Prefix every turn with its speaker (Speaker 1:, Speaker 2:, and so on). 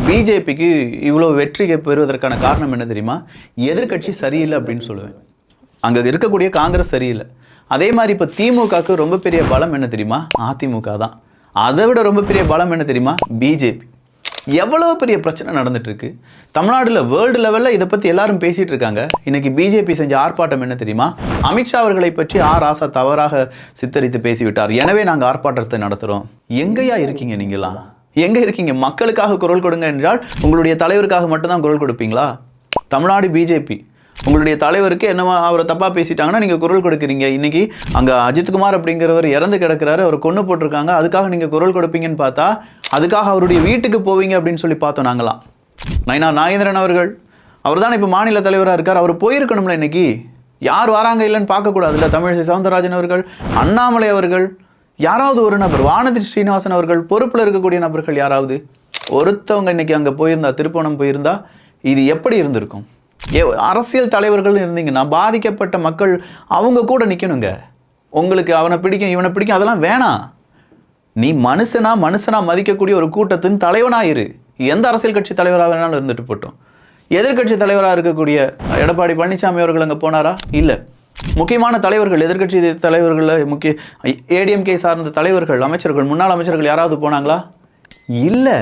Speaker 1: பிஜேபிக்கு இவ்வளோ வெற்றி பெறுவதற்கான காரணம் என்ன தெரியுமா? எதிர்க்கட்சி சரியில்லை அப்படின்னு சொல்லுவேன். அங்கே இருக்கக்கூடிய காங்கிரஸ் சரியில்லை. அதே மாதிரி இப்போ திமுகவுக்கு ரொம்ப பெரிய பலம் என்ன தெரியுமா? அதிமுக தான். அதை விட ரொம்ப பெரிய பலம் என்ன தெரியுமா? பிஜேபி. எவ்வளோ பெரிய பிரச்சனை நடந்துட்டுருக்கு தமிழ்நாட்டில், வேர்ல்டு லெவலில் இதை பற்றி எல்லாரும் பேசிகிட்டு இருக்காங்க. இன்றைக்கி பிஜேபி செஞ்ச ஆர்ப்பாட்டம் என்ன தெரியுமா? அமித்ஷா அவர்களை பற்றி ராசா தவறாக சித்தரித்து பேசிவிட்டார், எனவே நாங்கள் ஆர்ப்பாட்டத்தை நடத்துகிறோம். எங்கேயா இருக்கீங்க நீங்களாம்? எங்கே இருக்கீங்க? மக்களுக்காக குரல் கொடுங்க என்றால் உங்களுடைய தலைவருக்காக மட்டும்தான் குரல் கொடுப்பீங்களா? தமிழ்நாடு பிஜேபி உங்களுடைய தலைவருக்கு என்னவா அவரை தப்பாக பேசிட்டாங்கன்னா நீங்கள் குரல் கொடுக்குறீங்க. இன்றைக்கி அங்கே அஜித்குமார் அப்படிங்கிறவர் இறந்து கிடக்கிறாரு, அவர் கொன்று போட்டிருக்காங்க, அதுக்காக நீங்கள் குரல் கொடுப்பீங்கன்னு பார்த்தா அதுக்காக அவருடைய வீட்டுக்கு போவீங்க அப்படின்னு சொல்லி பார்த்தோம் நாங்களாம். நயினார் நாகேந்திரன் அவர்கள், அவர் தான் இப்போ மாநில தலைவராக இருக்கார், அவர் போயிருக்கணும்ல. இன்றைக்கி யார் வராங்க இல்லைன்னு பார்க்கக்கூடாதுல்ல. தமிழிசை சவுந்தரராஜன் அவர்கள், அண்ணாமலை அவர்கள், யாராவது ஒரு நபர், வானதி ஸ்ரீனிவாசன் அவர்கள், பொறுப்பில் இருக்கக்கூடிய நபர்கள் யாராவது ஒருத்தவங்க இன்றைக்கி அங்கே போயிருந்தா, திருப்பணம் போயிருந்தா இது எப்படி இருந்திருக்கும்? அரசியல் தலைவர்கள் இருந்தீங்கன்னா பாதிக்கப்பட்ட மக்கள் அவங்க கூட நிற்கணுங்க. உங்களுக்கு அவனை பிடிக்கும் இவனை பிடிக்கும் அதெல்லாம் வேணாம். நீ மனுஷனா மதிக்கக்கூடிய ஒரு கூட்டத்தின் தலைவனாக இரு. எந்த அரசியல் கட்சி தலைவராக வேணாலும் இருந்துட்டு போட்டோம். எதிர்கட்சி தலைவராக இருக்கக்கூடிய எடப்பாடி பழனிசாமி அவர்கள் அங்கே போனாரா? இல்லை. முக்கியமான தலைவர்கள், எதிர்கட்சி தலைவர்களில் முக்கிய ஏடிஎம்கே சார்ந்த தலைவர்கள், அமைச்சர்கள், முன்னாள் அமைச்சர்கள் யாராவது போனாங்களா? இல்லை.